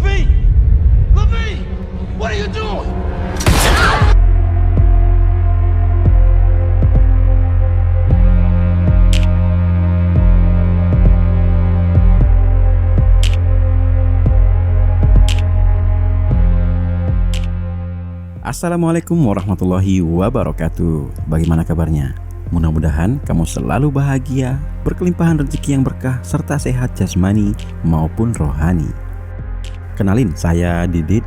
Levine! Levine! What are you doing? Assalamualaikum warahmatullahi wabarakatuh. Bagaimana kabarnya? Mudah-mudahan kamu selalu bahagia, berkelimpahan rezeki yang berkah, serta sehat jasmani maupun rohani. Kenalin, saya Didit.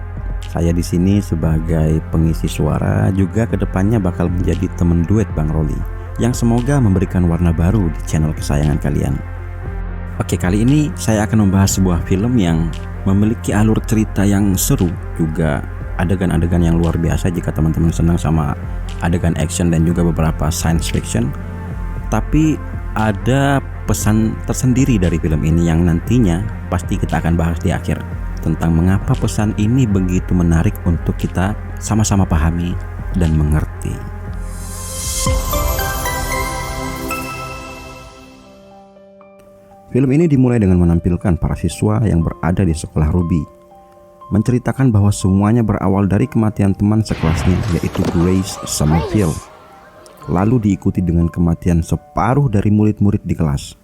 Saya di sini sebagai pengisi suara, juga kedepannya bakal menjadi teman duet Bang Roli, yang semoga memberikan warna baru di channel kesayangan kalian. Oke, kali ini saya akan membahas sebuah film yang memiliki alur cerita yang seru, juga adegan-adegan yang luar biasa jika teman-teman senang sama adegan action dan juga beberapa science fiction. Tapi ada pesan tersendiri dari film ini yang nantinya pasti kita akan bahas di akhir, tentang mengapa pesan ini begitu menarik untuk kita sama-sama pahami dan mengerti. Film ini dimulai dengan menampilkan para siswa yang berada di sekolah Ruby, menceritakan bahwa semuanya berawal dari kematian teman sekelasnya, yaitu Grace Summerfield, lalu diikuti dengan kematian separuh dari murid-murid di kelas.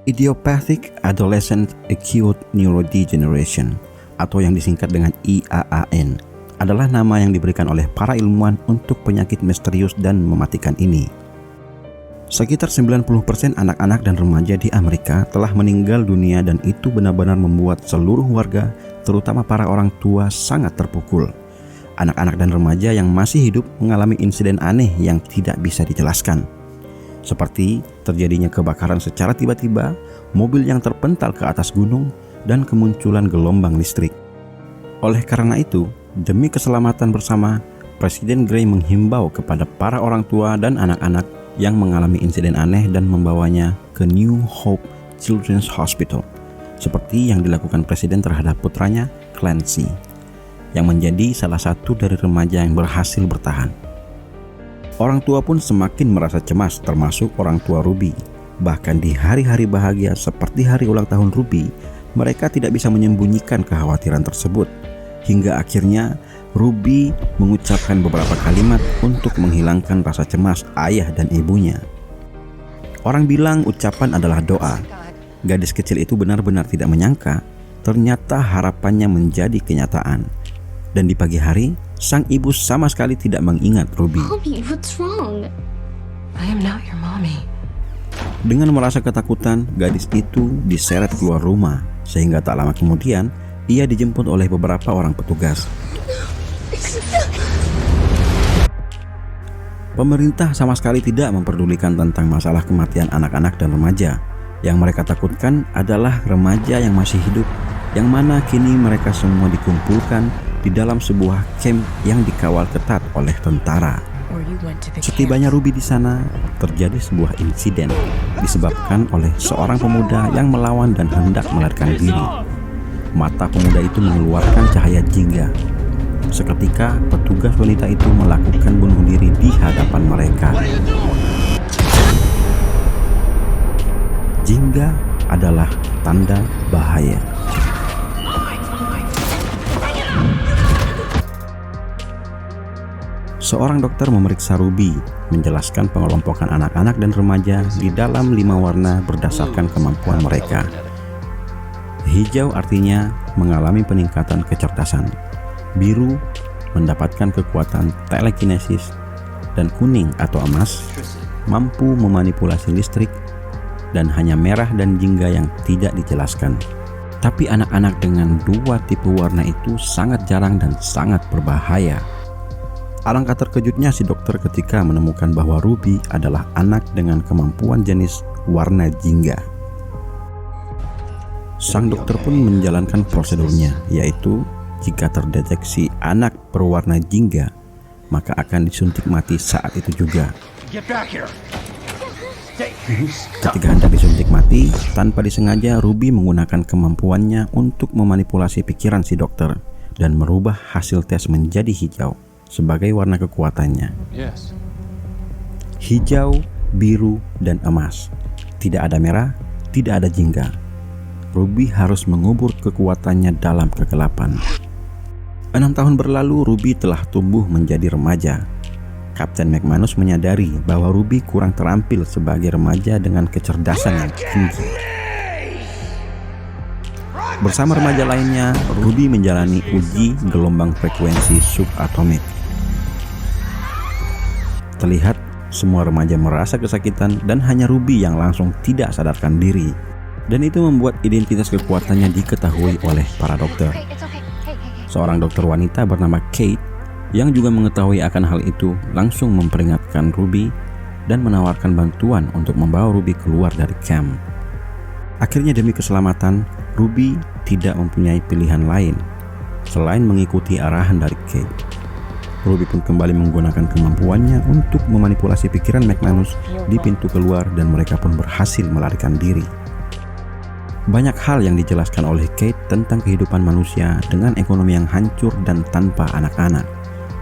Idiopathic Adolescent Acute Neurodegeneration, atau yang disingkat dengan IAAN, adalah nama yang diberikan oleh para ilmuwan untuk penyakit misterius dan mematikan ini. Sekitar 90% anak-anak dan remaja di Amerika telah meninggal dunia, dan itu benar-benar membuat seluruh warga, terutama para orang tua, sangat terpukul. Anak-anak dan remaja yang masih hidup mengalami insiden aneh yang tidak bisa dijelaskan, seperti terjadinya kebakaran secara tiba-tiba, mobil yang terpental ke atas gunung, dan kemunculan gelombang listrik. Oleh karena itu, demi keselamatan bersama, Presiden Gray menghimbau kepada para orang tua dan anak-anak yang mengalami insiden aneh dan membawanya ke New Hope Children's Hospital, seperti yang dilakukan Presiden terhadap putranya, Clancy, yang menjadi salah satu dari remaja yang berhasil bertahan. Orang tua pun semakin merasa cemas, termasuk orang tua Ruby. Bahkan di hari-hari bahagia seperti hari ulang tahun Ruby, mereka tidak bisa menyembunyikan kekhawatiran tersebut, hingga akhirnya Ruby mengucapkan beberapa kalimat untuk menghilangkan rasa cemas ayah dan ibunya. Orang bilang ucapan adalah doa. Gadis kecil itu benar-benar tidak menyangka ternyata harapannya menjadi kenyataan. Dan di pagi hari, sang ibu sama sekali tidak mengingat Ruby. Mommy, what's wrong? I am not your mommy. Dengan merasa ketakutan, gadis itu diseret keluar rumah, sehingga tak lama kemudian ia dijemput oleh beberapa orang petugas. Pemerintah sama sekali tidak memperdulikan tentang masalah kematian anak-anak dan remaja. Yang mereka takutkan adalah remaja yang masih hidup, yang mana kini mereka semua dikumpulkan di dalam sebuah camp yang dikawal ketat oleh tentara. Setibanya Ruby di sana, terjadi sebuah insiden disebabkan oleh seorang pemuda yang melawan dan hendak melarikan diri. Mata pemuda itu mengeluarkan cahaya jingga. Seketika petugas wanita itu melakukan bunuh diri di hadapan mereka. Jingga adalah tanda bahaya. Seorang dokter memeriksa Ruby, menjelaskan pengelompokan anak-anak dan remaja di dalam 5 warna berdasarkan kemampuan mereka. Hijau artinya mengalami peningkatan kecerdasan, biru mendapatkan kekuatan telekinesis, dan kuning atau emas mampu memanipulasi listrik, dan hanya merah dan jingga yang tidak dijelaskan. Tapi anak-anak dengan 2 tipe warna itu sangat jarang dan sangat berbahaya. Alangkah terkejutnya si dokter ketika menemukan bahwa Ruby adalah anak dengan kemampuan jenis warna jingga. Sang dokter pun menjalankan prosedurnya, yaitu jika terdeteksi anak berwarna jingga, maka akan disuntik mati saat itu juga. Ketika hendak disuntik mati, tanpa disengaja Ruby menggunakan kemampuannya untuk memanipulasi pikiran si dokter dan merubah hasil tes menjadi hijau sebagai warna kekuatannya. Hijau, biru, dan emas. Tidak ada merah, tidak ada jingga. Ruby harus mengubur kekuatannya dalam kegelapan. 6 tahun berlalu, Ruby telah tumbuh menjadi remaja. Kapten McManus menyadari bahwa Ruby kurang terampil sebagai remaja dengan kecerdasan yang tinggi. Bersama remaja lainnya, Ruby menjalani uji gelombang frekuensi subatomik. Terlihat semua remaja merasa kesakitan dan hanya Ruby yang langsung tidak sadarkan diri. Dan itu membuat identitas kekuatannya diketahui oleh para dokter. Seorang dokter wanita bernama Kate yang juga mengetahui akan hal itu langsung memperingatkan Ruby dan menawarkan bantuan untuk membawa Ruby keluar dari camp. Akhirnya demi keselamatan, Ruby tidak mempunyai pilihan lain selain mengikuti arahan dari Kate. Ruby pun kembali menggunakan kemampuannya untuk memanipulasi pikiran McManus di pintu keluar dan mereka pun berhasil melarikan diri. Banyak hal yang dijelaskan oleh Kate tentang kehidupan manusia dengan ekonomi yang hancur dan tanpa anak-anak.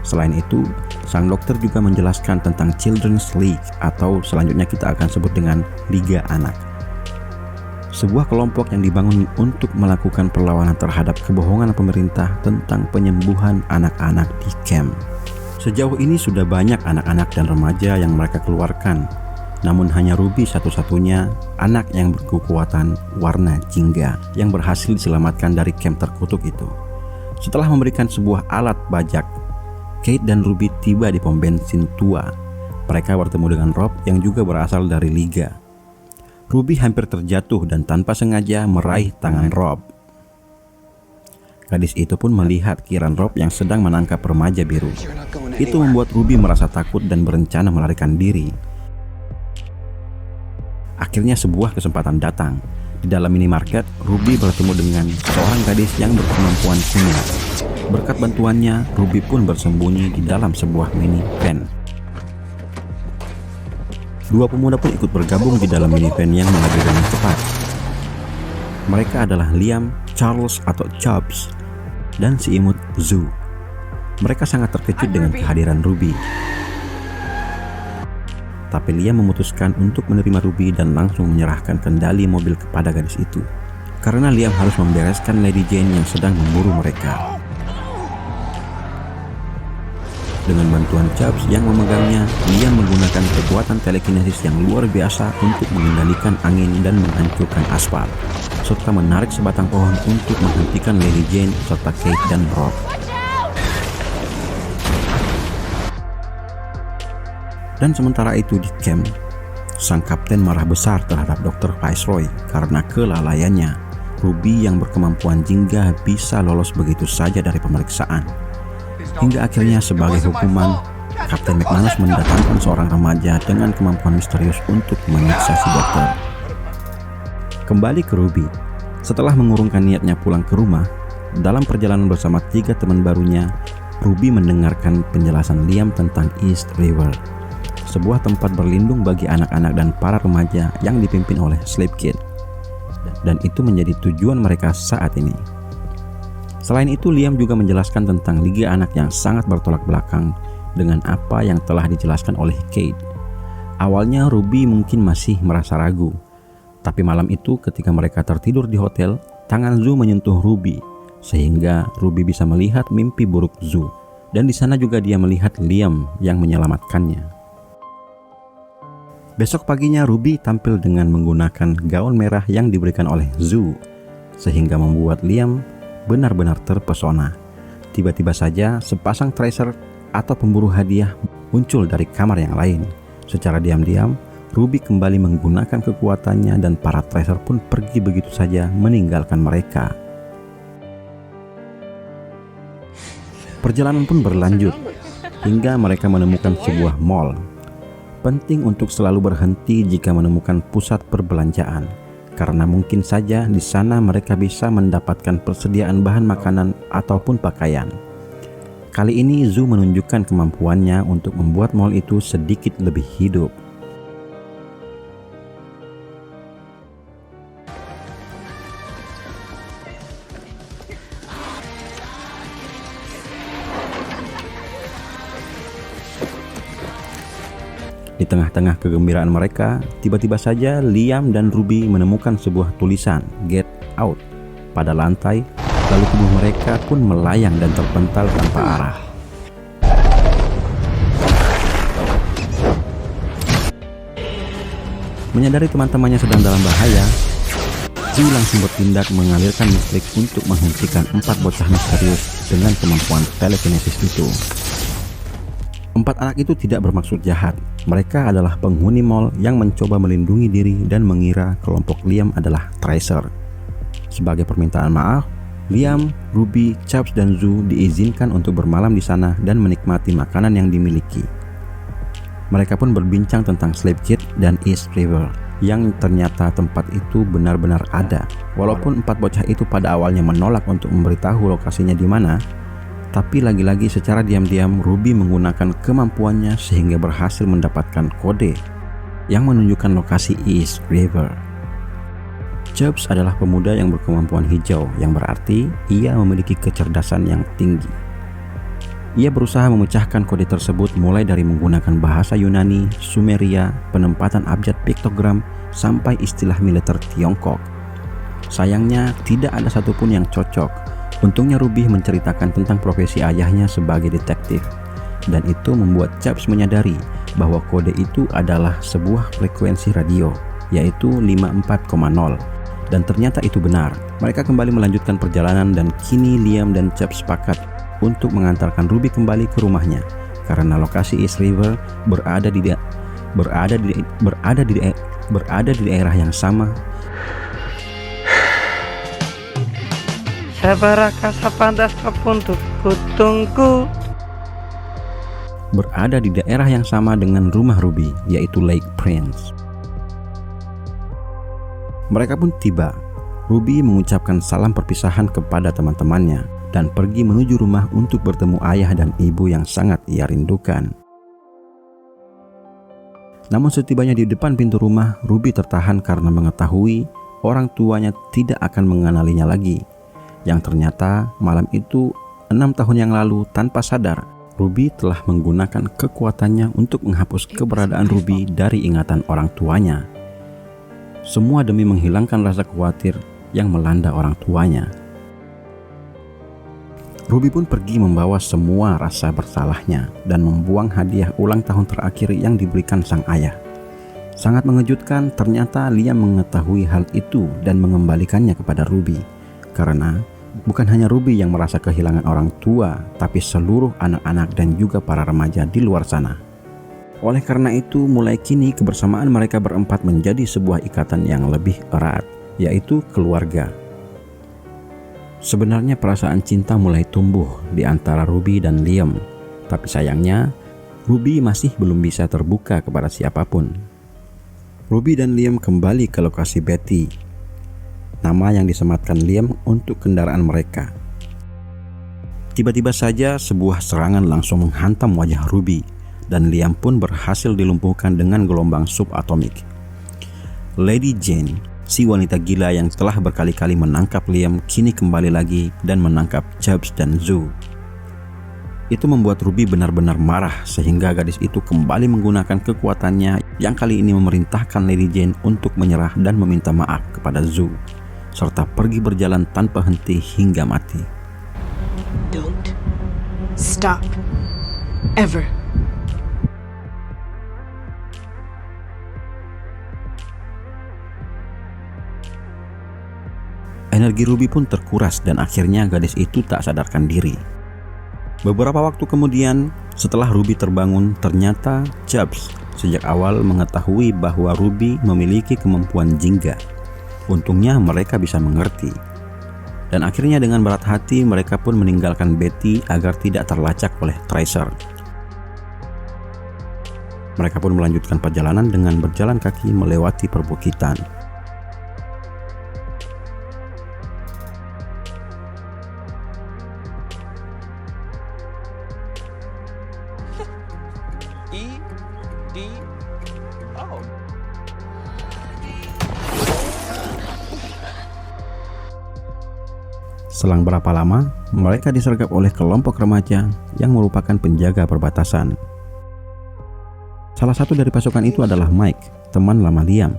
Selain itu, sang dokter juga menjelaskan tentang Children's League atau selanjutnya kita akan sebut dengan Liga Anak. Sebuah kelompok yang dibangun untuk melakukan perlawanan terhadap kebohongan pemerintah tentang penyembuhan anak-anak di camp. Sejauh ini sudah banyak anak-anak dan remaja yang mereka keluarkan, namun hanya Ruby satu-satunya anak yang berkekuatan warna jingga yang berhasil diselamatkan dari camp terkutuk itu. Setelah memberikan sebuah alat bajak, Kate dan Ruby tiba di pom bensin tua. Mereka bertemu dengan Rob yang juga berasal dari Liga. Ruby hampir terjatuh dan tanpa sengaja meraih tangan Rob. Gadis itu pun melihat Kiran Rob yang sedang menangkap remaja biru. Itu membuat Ruby merasa takut dan berencana melarikan diri. Akhirnya sebuah kesempatan datang. Di dalam minimarket, Ruby bertemu dengan seorang gadis yang berkemampuan kimia. Berkat bantuannya, Ruby pun bersembunyi di dalam sebuah minivan. Dua pemuda pun ikut bergabung di dalam minivan yang melaju dengan cepat. Mereka adalah Liam, Charles atau Chubbs, dan si imut Zoo. Mereka sangat terkejut dengan kehadiran Ruby. Tapi Liam memutuskan untuk menerima Ruby dan langsung menyerahkan kendali mobil kepada gadis itu. Karena Liam harus membereskan Lady Jane yang sedang memburu mereka. Dengan bantuan Chubbs yang memegangnya, Liam menggunakan kekuatan telekinesis yang luar biasa untuk mengendalikan angin dan menghancurkan aspal, serta menarik sebatang pohon untuk menghentikan Lady Jane serta Kate dan Rob. Dan sementara itu di camp, sang kapten marah besar terhadap Dr. Viceroy karena kelalaiannya. Ruby yang berkemampuan jingga bisa lolos begitu saja dari pemeriksaan. Hingga akhirnya sebagai hukuman, Kapten McManus mendatangkan seorang remaja dengan kemampuan misterius untuk menyiksa si dokter. Kembali ke Ruby. Setelah mengurungkan niatnya pulang ke rumah, dalam perjalanan bersama 3 teman barunya, Ruby mendengarkan penjelasan Liam tentang East River, sebuah tempat berlindung bagi anak-anak dan para remaja yang dipimpin oleh Slave Kid. Dan itu menjadi tujuan mereka saat ini. Selain itu, Liam juga menjelaskan tentang Liga Anak yang sangat bertolak belakang dengan apa yang telah dijelaskan oleh Kate. Awalnya Ruby mungkin masih merasa ragu, tapi malam itu ketika mereka tertidur di hotel, tangan Zoo menyentuh Ruby sehingga Ruby bisa melihat mimpi buruk Zoo, dan di sana juga dia melihat Liam yang menyelamatkannya. Besok paginya Ruby tampil dengan menggunakan gaun merah yang diberikan oleh Zoo, sehingga membuat Liam benar-benar terpesona. Tiba-tiba saja sepasang tracer atau pemburu hadiah muncul dari kamar yang lain. Secara diam-diam, Ruby kembali menggunakan kekuatannya dan para tracer pun pergi begitu saja meninggalkan mereka. Perjalanan pun berlanjut hingga mereka menemukan sebuah mall. Penting untuk selalu berhenti jika menemukan pusat perbelanjaan, karena mungkin saja di sana mereka bisa mendapatkan persediaan bahan makanan ataupun pakaian. Kali ini Zoo menunjukkan kemampuannya untuk membuat mall itu sedikit lebih hidup. Di tengah-tengah kegembiraan mereka, tiba-tiba saja Liam dan Ruby menemukan sebuah tulisan "Get out pada lantai, lalu tubuh mereka pun melayang dan terpental tanpa arah. Menyadari teman-temannya sedang dalam bahaya, Zu langsung bertindak mengalirkan listrik untuk menghentikan 4 bocah misterius dengan kemampuan telekinesis itu. 4 anak itu tidak bermaksud jahat. Mereka adalah penghuni mall yang mencoba melindungi diri dan mengira kelompok Liam adalah Tracer. Sebagai permintaan maaf, Liam, Ruby, Chubbs, dan Zu diizinkan untuk bermalam di sana dan menikmati makanan yang dimiliki. Mereka pun berbincang tentang Slave Kid dan East River, yang ternyata tempat itu benar-benar ada. Walaupun 4 bocah itu pada awalnya menolak untuk memberitahu lokasinya di mana, tapi lagi-lagi secara diam-diam Ruby menggunakan kemampuannya sehingga berhasil mendapatkan kode yang menunjukkan lokasi East River. Chubbs adalah pemuda yang berkemampuan hijau, yang berarti ia memiliki kecerdasan yang tinggi. Ia berusaha memecahkan kode tersebut mulai dari menggunakan bahasa Yunani, Sumeria, penempatan abjad piktogram, sampai istilah militer Tiongkok. Sayangnya tidak ada satupun yang cocok. Untungnya Ruby menceritakan tentang profesi ayahnya sebagai detektif, dan itu membuat Chubbs menyadari bahwa kode itu adalah sebuah frekuensi radio, yaitu 54,0. Dan ternyata itu benar. Mereka kembali melanjutkan perjalanan dan kini Liam dan Chubbs sepakat untuk mengantarkan Ruby kembali ke rumahnya karena lokasi East River berada di daerah yang sama. Berada di daerah yang sama dengan rumah Ruby, yaitu Lake Prince. Mereka pun tiba. Ruby mengucapkan salam perpisahan kepada teman-temannya dan pergi menuju rumah untuk bertemu ayah dan ibu yang sangat ia rindukan. Namun setibanya di depan pintu rumah, Ruby tertahan karena mengetahui orang tuanya tidak akan mengenalinya lagi. Yang ternyata malam itu 6 tahun yang lalu, tanpa sadar, Ruby telah menggunakan kekuatannya untuk menghapus keberadaan Ruby dari ingatan orang tuanya. Semua demi menghilangkan rasa khawatir yang melanda orang tuanya. Ruby pun pergi membawa semua rasa bersalahnya dan membuang hadiah ulang tahun terakhir yang diberikan sang ayah. Sangat mengejutkan, ternyata Liam mengetahui hal itu dan mengembalikannya kepada Ruby. Karena bukan hanya Ruby yang merasa kehilangan orang tua, tapi seluruh anak-anak dan juga para remaja di luar sana. Oleh karena itu, mulai kini kebersamaan mereka berempat menjadi sebuah ikatan yang lebih erat, yaitu keluarga. Sebenarnya perasaan cinta mulai tumbuh di antara Ruby dan Liam, tapi sayangnya Ruby masih belum bisa terbuka kepada siapapun. Ruby dan Liam kembali ke lokasi Betty, nama yang disematkan Liam untuk kendaraan mereka. Tiba-tiba saja sebuah serangan langsung menghantam wajah Ruby, dan Liam pun berhasil dilumpuhkan dengan gelombang subatomik. Lady Jane, si wanita gila yang telah berkali-kali menangkap Liam, kini kembali lagi dan menangkap Chubbs dan Zu. Itu membuat Ruby benar-benar marah sehingga gadis itu kembali menggunakan kekuatannya yang kali ini memerintahkan Lady Jane untuk menyerah dan meminta maaf kepada Zu, serta pergi berjalan tanpa henti hingga mati. Don't stop ever. Energi Ruby pun terkuras dan akhirnya gadis itu tak sadarkan diri. Beberapa waktu kemudian, setelah Ruby terbangun, ternyata Chubbs sejak awal mengetahui bahwa Ruby memiliki kemampuan jingga. Untungnya mereka bisa mengerti. Dan akhirnya dengan berat hati mereka pun meninggalkan Betty agar tidak terlacak oleh Tracer. Mereka pun melanjutkan perjalanan dengan berjalan kaki melewati perbukitan. Selang berapa lama, mereka disergap oleh kelompok remaja yang merupakan penjaga perbatasan. Salah satu dari pasukan itu adalah Mike, teman lama Liam.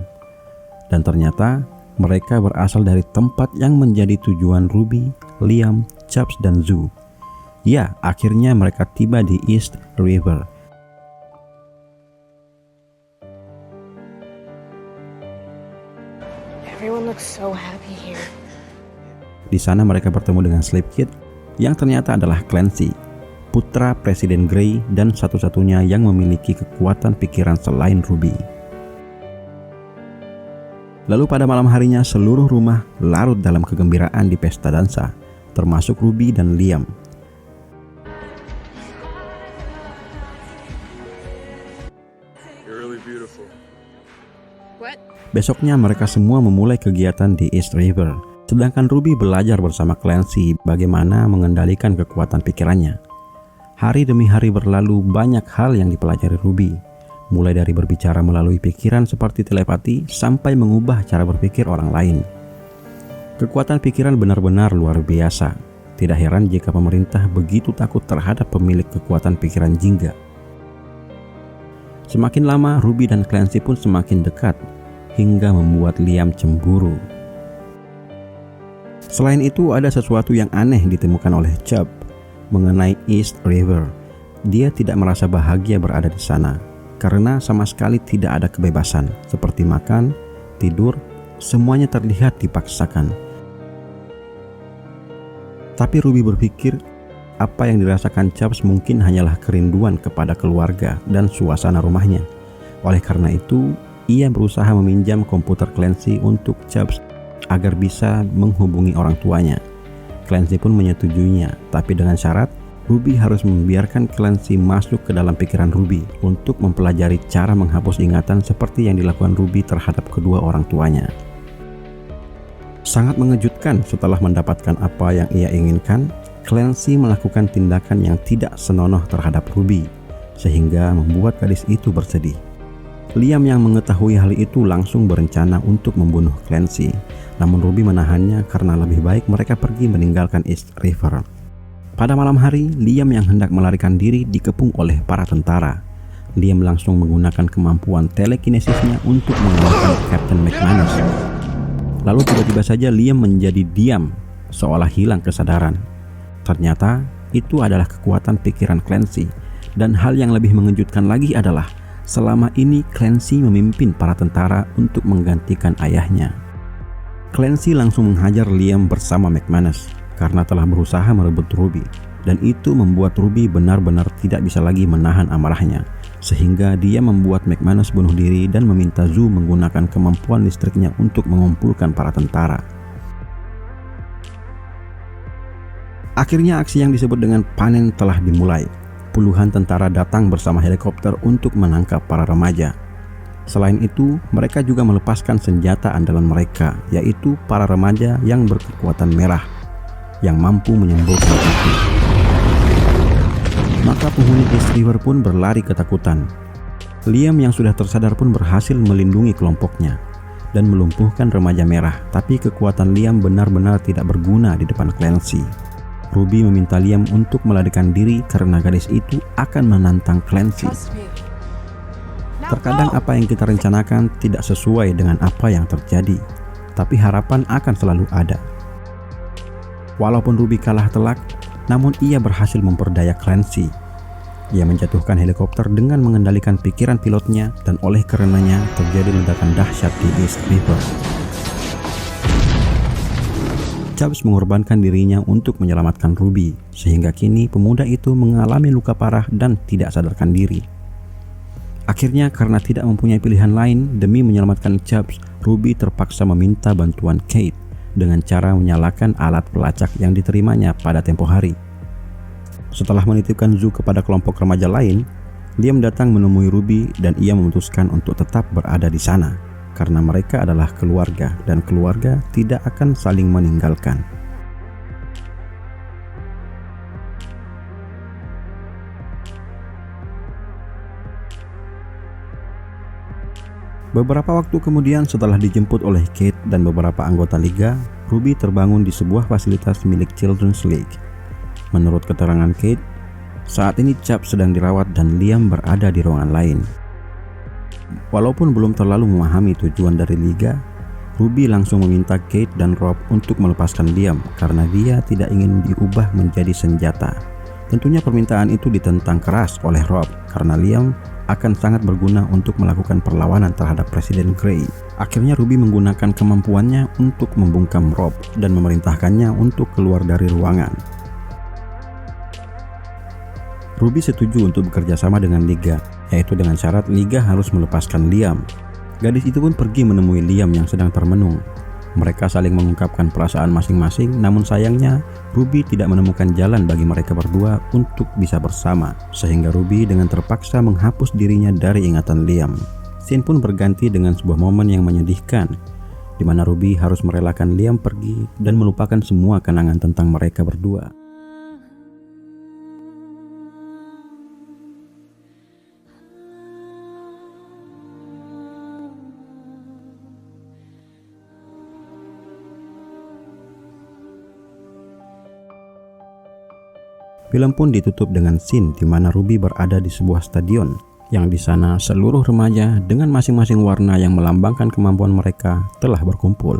Dan ternyata mereka berasal dari tempat yang menjadi tujuan Ruby, Liam, Chubbs, dan Zoo. Ya, akhirnya mereka tiba di East River. Everyone looks so happy here. Di sana mereka bertemu dengan Slip Kid yang ternyata adalah Clancy, putra Presiden Grey dan satu-satunya yang memiliki kekuatan pikiran selain Ruby. Lalu pada malam harinya seluruh rumah larut dalam kegembiraan di pesta dansa, termasuk Ruby dan Liam. You're really beautiful. What? Besoknya mereka semua memulai kegiatan di East River, sedangkan Ruby belajar bersama Clancy bagaimana mengendalikan kekuatan pikirannya. Hari demi hari berlalu, banyak hal yang dipelajari Ruby, mulai dari berbicara melalui pikiran seperti telepati sampai mengubah cara berpikir orang lain. Kekuatan pikiran benar-benar luar biasa. Tidak heran jika pemerintah begitu takut terhadap pemilik kekuatan pikiran jingga. Semakin lama, Ruby dan Clancy pun semakin dekat, hingga membuat Liam cemburu. Selain itu, ada sesuatu yang aneh ditemukan oleh Chubb mengenai East River. Dia tidak merasa bahagia berada di sana, karena sama sekali tidak ada kebebasan, seperti makan, tidur, semuanya terlihat dipaksakan. Tapi Ruby berpikir, apa yang dirasakan Chubbs mungkin hanyalah kerinduan kepada keluarga dan suasana rumahnya. Oleh karena itu, ia berusaha meminjam komputer Clancy untuk Chubbs agar bisa menghubungi orang tuanya. Clancy pun menyetujuinya, tapi dengan syarat Ruby harus membiarkan Clancy masuk ke dalam pikiran Ruby untuk mempelajari cara menghapus ingatan seperti yang dilakukan Ruby terhadap kedua orang tuanya. Sangat mengejutkan, setelah mendapatkan apa yang ia inginkan, Clancy melakukan tindakan yang tidak senonoh terhadap Ruby, sehingga membuat gadis itu bersedih. Liam yang mengetahui hal itu langsung berencana untuk membunuh Clancy, namun Ruby menahannya karena lebih baik mereka pergi meninggalkan East River. Pada malam hari, Liam yang hendak melarikan diri dikepung oleh para tentara. Liam langsung menggunakan kemampuan telekinesisnya untuk mengalahkan Captain McManus. Lalu tiba-tiba saja Liam menjadi diam, seolah hilang kesadaran. Ternyata itu adalah kekuatan pikiran Clancy, dan hal yang lebih mengejutkan lagi adalah selama ini Clancy memimpin para tentara untuk menggantikan ayahnya. Clancy langsung menghajar Liam bersama McManus karena telah berusaha merebut Ruby, dan itu membuat Ruby benar-benar tidak bisa lagi menahan amarahnya, sehingga dia membuat McManus bunuh diri dan meminta Zoo menggunakan kemampuan listriknya untuk mengumpulkan para tentara. Akhirnya aksi yang disebut dengan panen telah dimulai. Puluhan tentara datang bersama helikopter untuk menangkap para remaja. Selain itu, mereka juga melepaskan senjata andalan mereka, yaitu para remaja yang berkekuatan merah, yang mampu menyembuhkan api. Maka penghuni East River pun berlari ketakutan. Liam yang sudah tersadar pun berhasil melindungi kelompoknya dan melumpuhkan remaja merah, tapi kekuatan Liam benar-benar tidak berguna di depan Clancy. Ruby meminta Liam untuk melarikan diri karena gadis itu akan menantang Clancy. Terkadang apa yang kita rencanakan tidak sesuai dengan apa yang terjadi, tapi harapan akan selalu ada. Walaupun Ruby kalah telak, namun ia berhasil memperdaya Clancy. Ia menjatuhkan helikopter dengan mengendalikan pikiran pilotnya, dan oleh karenanya terjadi ledakan dahsyat di East River. Chubbs mengorbankan dirinya untuk menyelamatkan Ruby, sehingga kini pemuda itu mengalami luka parah dan tidak sadarkan diri. Akhirnya karena tidak mempunyai pilihan lain demi menyelamatkan Chubbs, Ruby terpaksa meminta bantuan Kate dengan cara menyalakan alat pelacak yang diterimanya pada tempo hari. Setelah menitipkan Zoo kepada kelompok remaja lain, Liam datang menemui Ruby dan ia memutuskan untuk tetap berada di sana karena mereka adalah keluarga dan keluarga tidak akan saling meninggalkan. Beberapa waktu kemudian, setelah dijemput oleh Kate dan beberapa anggota Liga, Ruby terbangun di sebuah fasilitas milik Children's League. Menurut keterangan Kate, saat ini Chubbs sedang dirawat dan Liam berada di ruangan lain. Walaupun belum terlalu memahami tujuan dari Liga, Ruby langsung meminta Kate dan Rob untuk melepaskan Liam karena dia tidak ingin diubah menjadi senjata. Tentunya permintaan itu ditentang keras oleh Rob karena Liam akan sangat berguna untuk melakukan perlawanan terhadap Presiden Grey. Akhirnya Ruby menggunakan kemampuannya untuk membungkam Rob dan memerintahkannya untuk keluar dari ruangan. Ruby setuju untuk bekerja sama dengan Liga, yaitu dengan syarat Liga harus melepaskan Liam. Gadis itu pun pergi menemui Liam yang sedang termenung. Mereka saling mengungkapkan perasaan masing-masing, namun sayangnya Ruby tidak menemukan jalan bagi mereka berdua untuk bisa bersama, sehingga Ruby dengan terpaksa menghapus dirinya dari ingatan Liam. Scene pun berganti dengan sebuah momen yang menyedihkan, di mana Ruby harus merelakan Liam pergi dan melupakan semua kenangan tentang mereka berdua. Film pun ditutup dengan scene di mana Ruby berada di sebuah stadion, yang di sana seluruh remaja dengan masing-masing warna yang melambangkan kemampuan mereka telah berkumpul.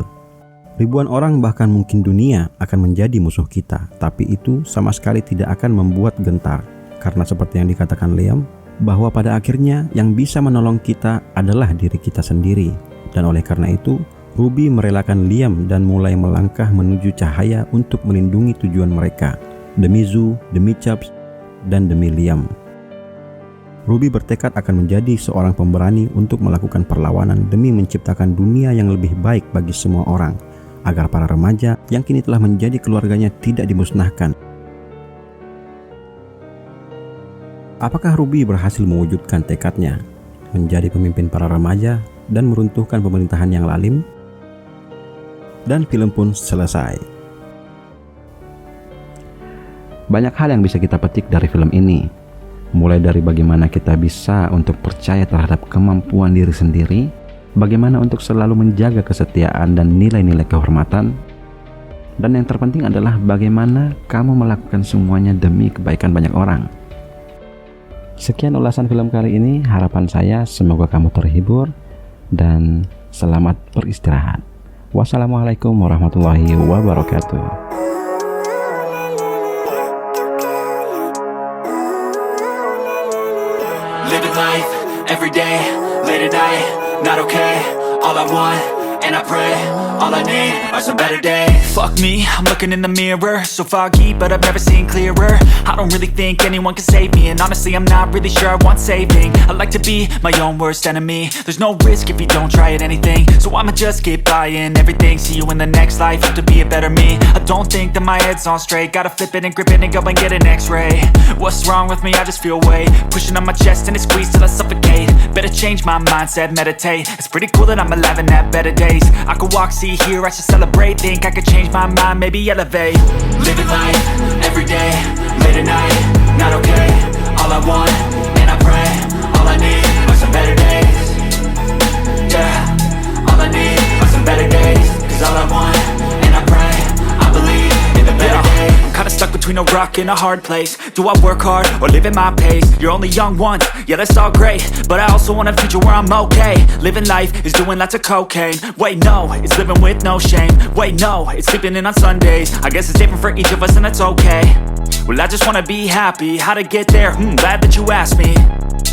Ribuan orang bahkan mungkin dunia akan menjadi musuh kita, tapi itu sama sekali tidak akan membuat gentar, karena seperti yang dikatakan Liam, bahwa pada akhirnya yang bisa menolong kita adalah diri kita sendiri. Dan oleh karena itu, Ruby merelakan Liam dan mulai melangkah menuju cahaya untuk melindungi tujuan mereka, demi Zoo, demi Chubbs, dan demi Liam. Ruby bertekad akan menjadi seorang pemberani untuk melakukan perlawanan demi menciptakan dunia yang lebih baik bagi semua orang, agar para remaja yang kini telah menjadi keluarganya tidak dimusnahkan. Apakah Ruby berhasil mewujudkan tekadnya, menjadi pemimpin para remaja dan meruntuhkan pemerintahan yang lalim? Dan film pun selesai. Banyak hal yang bisa kita petik dari film ini, mulai dari bagaimana kita bisa untuk percaya terhadap kemampuan diri sendiri, bagaimana untuk selalu menjaga kesetiaan dan nilai-nilai kehormatan, dan yang terpenting adalah bagaimana kamu melakukan semuanya demi kebaikan banyak orang. Sekian ulasan film kali ini, harapan saya semoga kamu terhibur dan selamat beristirahat. Wassalamualaikum warahmatullahi wabarakatuh. Living life, every day, late at night, not okay. All I want, and I pray, all I need are some better days. Fuck me, I'm looking in the mirror, so foggy, but I've never seen clearer. I don't really think anyone can save me, and honestly I'm not really sure I want saving. I like to be my own worst enemy. There's no risk if you don't try at anything, so I'ma just keep buying everything. See you in the next life, have to be a better me. I don't think that my head's on straight, gotta flip it and grip it and go and get an x-ray. What's wrong with me? I just feel weight pushing on my chest and it squeezes till I suffocate. Better change my mindset, meditate. It's pretty cool that I'm alive and have better days. I could walk, see, hear, I should celebrate. Think I could change my mind, maybe elevate. Living life, every day, late at night, not okay. All I want, and I pray, all I need are some better days. Yeah, all I need are some better days. Cause all I want, and I pray, I believe in the better days. I'm kinda stuck between a rock and a hard place. Do I work hard or live at my pace? You're only young once, yeah that's all great, but I also want a future where I'm okay. Living life is doing lots of cocaine. Wait no, it's living with no shame. Wait no, it's sleeping in on Sundays. I guess it's different for each of us and that's okay. Well I just wanna be happy, how to get there? Glad that you asked me.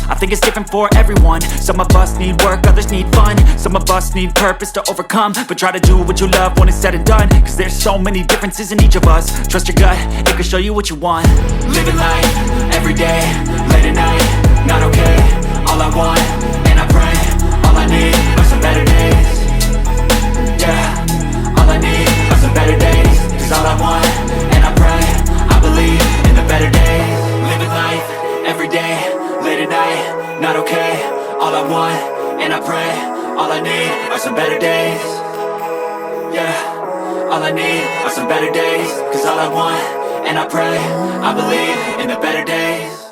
I think it's different for everyone. Some of us need work, others need fun. Some of us need purpose to overcome. But try to do what you love when it's said and done. Cause there's so many differences in each of us. Trust your gut, it can show you what you want. Living life, every day, late at night, not okay. All I want, and I pray, all I need are some better days. Yeah, all I need are some better days. Cause all I want, and I pray, I believe in the better days. Living life, every day, late at night, not okay. All I want, and I pray, all I need are some better days. Yeah, all I need are some better days. Cause all I want, and I pray, I believe in the better days.